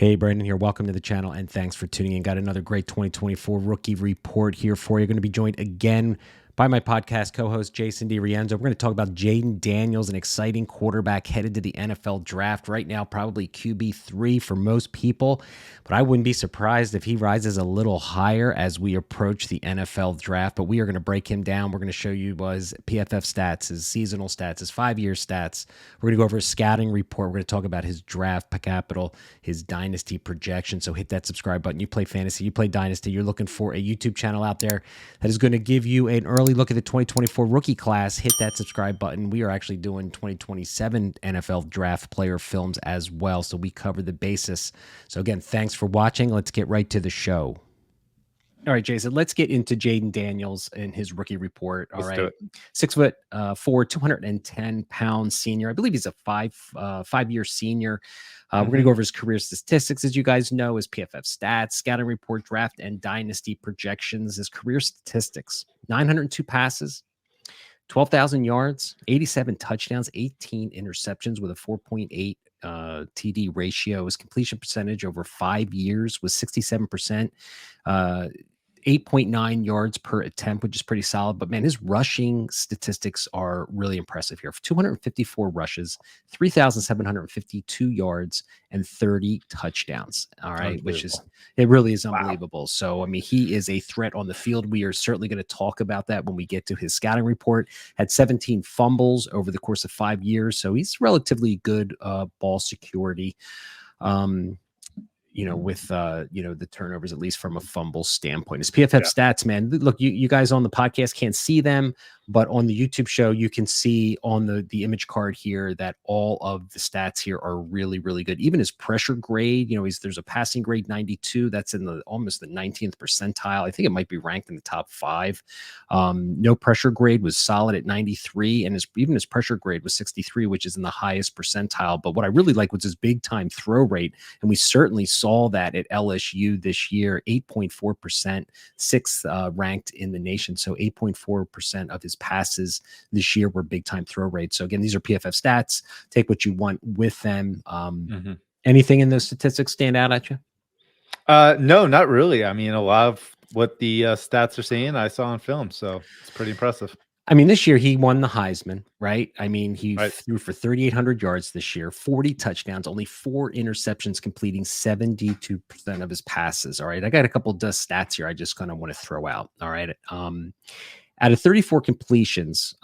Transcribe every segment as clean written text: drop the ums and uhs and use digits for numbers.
Hey, Brandon here. Welcome to the channel and thanks for tuning in. Got another great 2024 rookie report here for you. Going to be joined again by my podcast co-host, Jason DiRienzo. We're going to talk about Jayden Daniels, an exciting quarterback headed to the NFL draft right now, probably QB3 for most people, but I wouldn't be surprised if he rises a little higher as we approach the NFL draft. But we are going to break him down. We're going to show you his PFF stats, his seasonal stats, his 5-year stats. We're going to go over his scouting report. We're going to talk about his draft capital, his dynasty projection. So hit that subscribe button. You play fantasy, you play dynasty, you're looking for a YouTube channel out there that is going to give you an early look at the 2024 rookie class. Hit that subscribe button. We are actually doing 2027 NFL draft player films as well, so we cover the basis. So again, thanks for watching. Let's get right to the show. All right, Jason, let's get into Jayden Daniels and his rookie report. All Let's do right. it. 6'4", 210-pound senior. I believe he's a five-year senior. We're going to go over his career statistics, as you guys know, his PFF stats, scouting report, draft, and dynasty projections. His career statistics: 902 passes, 12,000 yards, 87 touchdowns, 18 interceptions with a 4.8 TD ratio. His completion percentage over 5 years was 67%. 8.9 yards per attempt, which is pretty solid. But man, his rushing statistics are really impressive here. 254 rushes, 3,752 yards, and 30 touchdowns. All right, which is, it really is unbelievable. Wow. So, I mean, he is a threat on the field. We are certainly going to talk about that when we get to his scouting report. Had 17 fumbles over the course of 5 years. So he's relatively good ball security. With the turnovers, at least from a fumble standpoint. His PFF stats, man, look, you guys on the podcast can't see them, but on the YouTube show, you can see on the image card here that all of the stats here are really, really good. Even his pressure grade, there's a passing grade 92. That's in almost the 19th percentile. I think it might be ranked in the top 5. No pressure grade was solid at 93, and even his pressure grade was 63, which is in the highest percentile. But what I really like was his big time throw rate, and we certainly saw that at LSU this year. 8.4%, 6th ranked in the nation. So 8.4% of his passes this year were big time throw rates. So again, these are PFF stats. Take what you want with them. Anything in those statistics stand out at you? No, not really. I mean, a lot of what the stats are saying I saw on film, so it's pretty impressive. I mean, this year he won the Heisman, right? I mean, he threw for 3,800 yards this year, 40 touchdowns, only 4 interceptions, completing 72% of his passes. All right. I got a couple of stats here I just kind of want to throw out. All right. Out of 34 completions,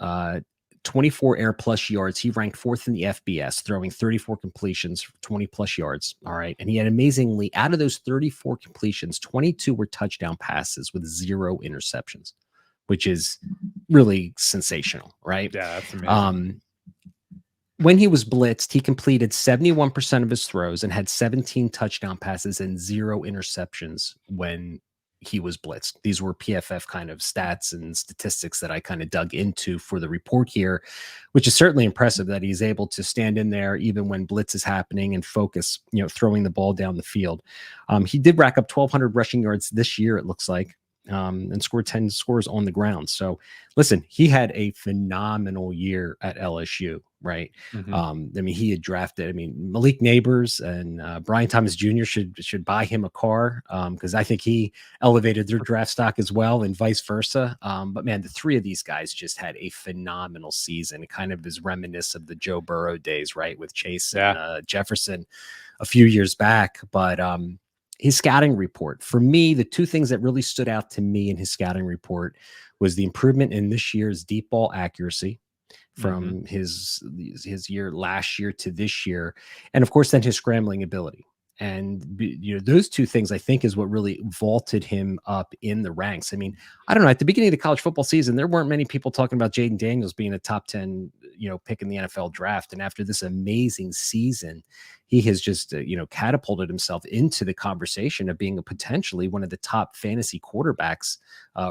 24 air plus yards, he ranked 4th in the FBS, throwing 34 completions for 20 plus yards. All right. And he had amazingly, out of those 34 completions, 22 were touchdown passes with 0 interceptions, which is really sensational, right? Yeah, that's amazing. When he was blitzed, he completed 71% of his throws and had 17 touchdown passes and 0 interceptions when he was blitzed. These were PFF kind of stats and statistics that I kind of dug into for the report here, which is certainly impressive that he's able to stand in there even when blitz is happening and focus, throwing the ball down the field. He did rack up 1,200 rushing yards this year, it looks like. And scored 10 scores on the ground. So listen, he had a phenomenal year at LSU, right? I mean, he had drafted, Malik Neighbors and Brian Thomas Jr. should buy him a car because I think he elevated their draft stock as well and vice versa. But man, the 3 of these guys just had a phenomenal season. It kind of is reminiscent of the Joe Burrow days, right? With Chase and Jefferson a few years back. But his scouting report, for me, the 2 things that really stood out to me in his scouting report was the improvement in this year's deep ball accuracy from his year last year to this year. And of course, then his scrambling ability. And, those 2 things, I think, is what really vaulted him up in the ranks. I mean, I don't know. At the beginning of the college football season, there weren't many people talking about Jayden Daniels being a top 10, pick in the NFL draft. And after this amazing season, he has just, catapulted himself into the conversation of being potentially one of the top fantasy quarterbacks,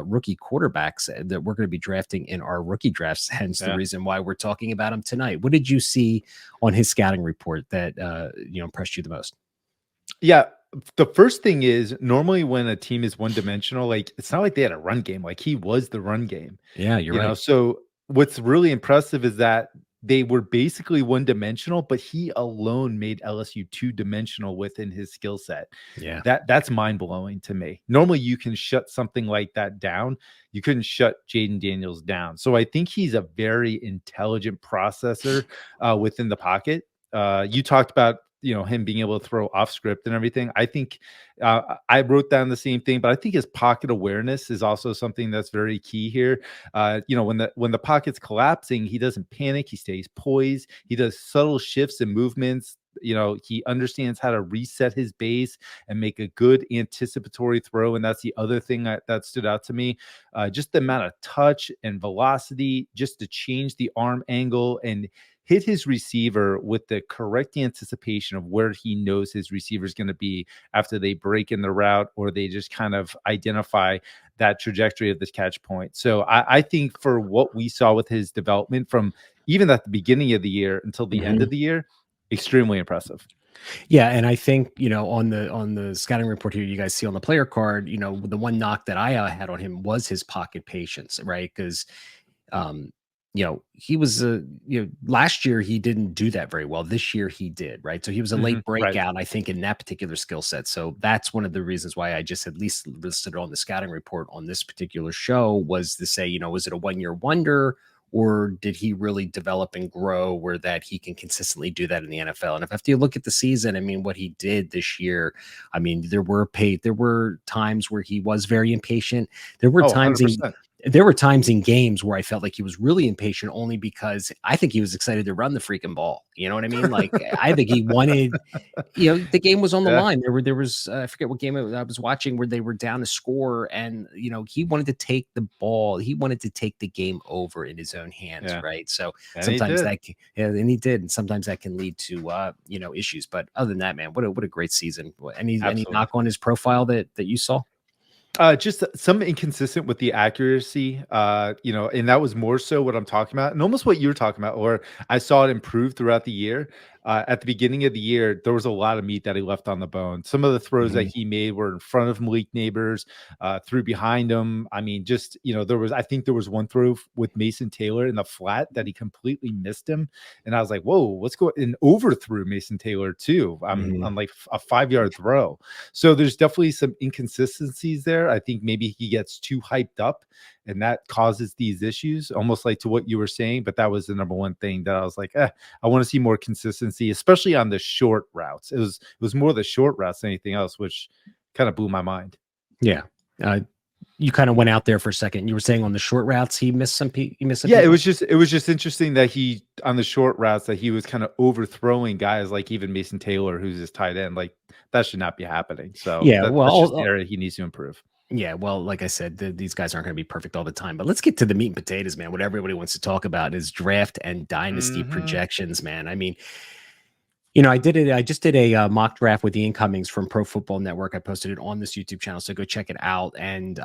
rookie quarterbacks that we're going to be drafting in our rookie drafts. Hence the reason why we're talking about him tonight. What did you see on his scouting report that, impressed you the most? Yeah, the first thing is normally when a team is one-dimensional, like it's not like they had a run game. Like he was the run game. Yeah, you're right. So what's really impressive is that they were basically one-dimensional, but he alone made LSU two-dimensional within his skill set. Yeah. That's mind-blowing to me. Normally, you can shut something like that down. You couldn't shut Jayden Daniels down. So I think he's a very intelligent processor within the pocket. You talked about, him being able to throw off script and everything. I think I wrote down the same thing, but I think his pocket awareness is also something that's very key here. When the pocket's collapsing, he doesn't panic. He stays poised. He does subtle shifts and movements. He understands how to reset his base and make a good anticipatory throw. And that's the other thing that stood out to me. Just the amount of touch and velocity, just to change the arm angle and hit his receiver with the correct anticipation of where he knows his receiver is going to be after they break in the route, or they just kind of identify that trajectory of this catch point. So I think for what we saw with his development from even at the beginning of the year until the end of the year, extremely impressive. Yeah, and I think, on the scouting report here, you guys see on the player card, the one knock that I had on him was his pocket patience, right? Because he was last year he didn't do that very well. This year he did, right? So he was a late Right. breakout, I think, in that particular skill set. So that's one of the reasons why I just at least listed on the scouting report on this particular show, was to say, was it a 1-year wonder, or did he really develop and grow where that he can consistently do that in the NFL? And if after you look at the season, I mean, what he did this year, I mean, there were times where he was very impatient. There were Oh, times 100%. there were times in games where I felt like he was really impatient, only because I think he was excited to run the freaking ball. You know what I mean? Like, I think he wanted, the game was on the Yeah. line. There was, I forget what game I was watching where they were down a score, and, he wanted to take the ball. He wanted to take the game over in his own hands. Yeah. Right. So And he sometimes did. and he did. And sometimes that can lead to, issues. But other than that, man, what a great season. Any Absolutely. knock on his profile that you saw? Just some inconsistent with the accuracy, and that was more so what I'm talking about, and almost what you're talking about, or I saw it improve throughout the year. At the beginning of the year, there was a lot of meat that he left on the bone. Some of the throws that he made were in front of Malik Neighbors, through behind him. I mean, just I think there was one throw with Mason Taylor in the flat that he completely missed him, and I was like, "Whoa, what's going?" And overthrew Mason Taylor too, on like a 5-yard throw. So there's definitely some inconsistencies there. I think maybe he gets too hyped up, and that causes these issues, almost like to what you were saying. But that was the number one thing that I was like, I want to see more consistency, especially on the short routes. It was more the short routes than anything else, which kind of blew my mind. Yeah. You kind of went out there for a second. You were saying on the short routes, he missed some Yeah, people? it was just interesting that he, on the short routes, that he was kind of overthrowing guys like even Mason Taylor, who's his tight end. Like, that should not be happening. So Yeah. that's just an Well, area he needs to improve. yeah. Well, like I said, these guys aren't going to be perfect all the time, but let's get to the meat and potatoes, man. What everybody wants to talk about is draft and dynasty Mhm. projections, man. I mean, I just did a mock draft with Ian Cummings from Pro Football Network. I posted it on this YouTube channel, so go check it out. And,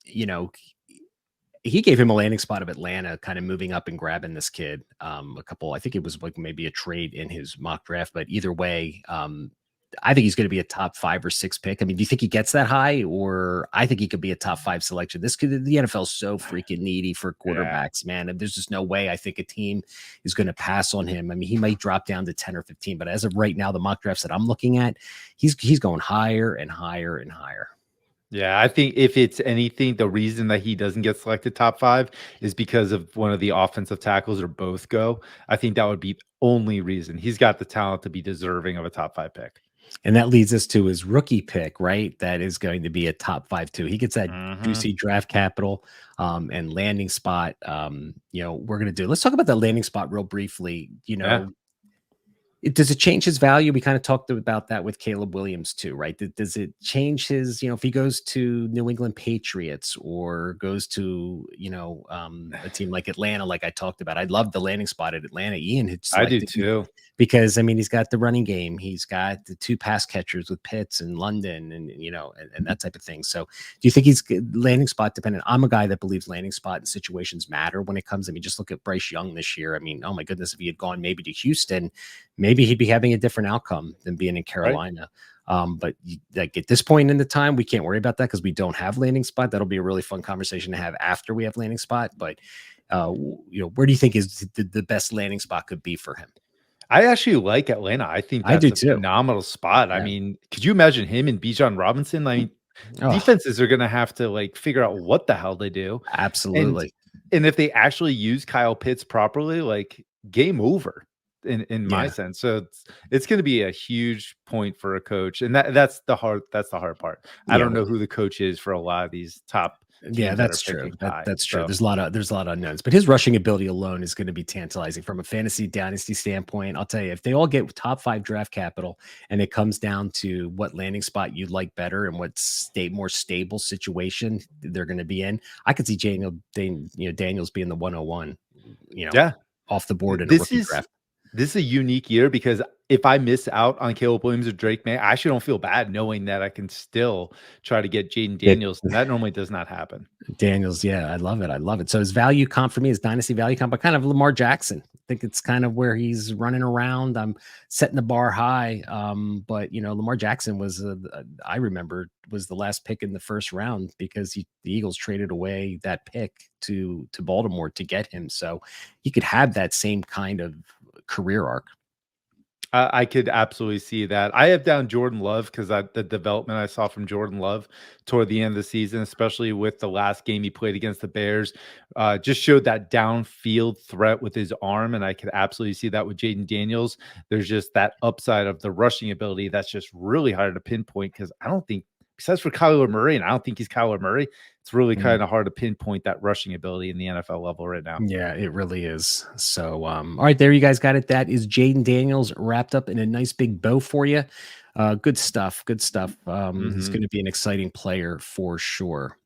you know, he gave him a landing spot of Atlanta, kind of moving up and grabbing this kid. I think it was like maybe a trade in his mock draft, but either way, I think he's going to be a top 5 or 6 pick. I mean, do you think he gets that high? Or I think he could be a top 5 selection. The NFL is so freaking needy for Yeah. quarterbacks, man. And there's just no way I think a team is going to pass on him. I mean, he might drop down to 10 or 15, but as of right now, the mock drafts that I'm looking at, he's going higher and higher and higher. Yeah, I think if it's anything, the reason that he doesn't get selected top 5 is because of one of the offensive tackles or both go. I think that would be the only reason. He's got the talent to be deserving of a top 5 pick. And that leads us to his rookie pick, right? That is going to be a top 5 too. He gets that Mhm. juicy draft capital and landing spot. Let's talk about that landing spot real briefly. Yeah, Does it change his value? We kind of talked about that with Caleb Williams too, right? Does it change his, if he goes to New England Patriots or goes to, a team like Atlanta, like I talked about? I love the landing spot at Atlanta. Ian had I do selected him too. because, I mean, he's got the running game. He's got the 2 pass catchers with Pitts and London and that type of thing. So do you think he's landing spot dependent? I'm a guy that believes landing spot and situations matter when it comes. I mean, just look at Bryce Young this year. I mean, oh my goodness, if he had gone maybe to Houston, maybe he'd be having a different outcome than being in Right? Carolina. But like at this point in the time, we can't worry about that because we don't have landing spot. That'll be a really fun conversation to have after we have landing spot. But Where do you think is the best landing spot could be for him? I actually like Atlanta. I think I that's do a too. phenomenal spot. I Yeah. mean, could you imagine him and Bijan Robinson? I mean, Oh, defenses are gonna have to, like, figure out what the hell they do, and absolutely. if they actually use Kyle Pitts properly, like, game over in my Yeah. sense. So it's gonna be a huge point for a coach, and that's the hard part. I Yeah. don't know who the coach is for a lot of these top Yeah, teams that are that's true. picking high. That's true. So There's a lot of unknowns, but his rushing ability alone is going to be tantalizing from a fantasy dynasty standpoint. I'll tell you, if they all get top 5 draft capital and it comes down to what landing spot you'd like better and what more stable situation they're going to be in, I could see Daniels being the 101, you know, yeah. off the board in a This rookie is draft. this is a unique year because if I miss out on Caleb Williams or Drake May, I actually don't feel bad knowing that I can still try to get Jayden It, Daniels, and that normally does not happen. Daniels, yeah, I love it. I love it. So his value comp for me is dynasty value comp, but kind of Lamar Jackson. I think it's kind of where he's running around. I'm setting the bar high. But Lamar Jackson was, I remember, was the last pick in the first round because the Eagles traded away that pick to Baltimore to get him. So he could have that same kind of career arc. I could absolutely see that. I have down Jordan Love because the development I saw from Jordan Love toward the end of the season, especially with the last game he played against the Bears, just showed that downfield threat with his arm, and I could absolutely see that with Jayden Daniels. There's just that upside of the rushing ability that's just really hard to pinpoint because I don't think, besides for Kyler Murray, and I don't think he's Kyler Murray, it's really kind of hard to pinpoint that rushing ability in the NFL level right now. Yeah, it really is. So, all right, there you guys got it. That is Jayden Daniels wrapped up in a nice big bow for you. Good stuff. Good stuff. He's Mhm. going to be an exciting player for sure.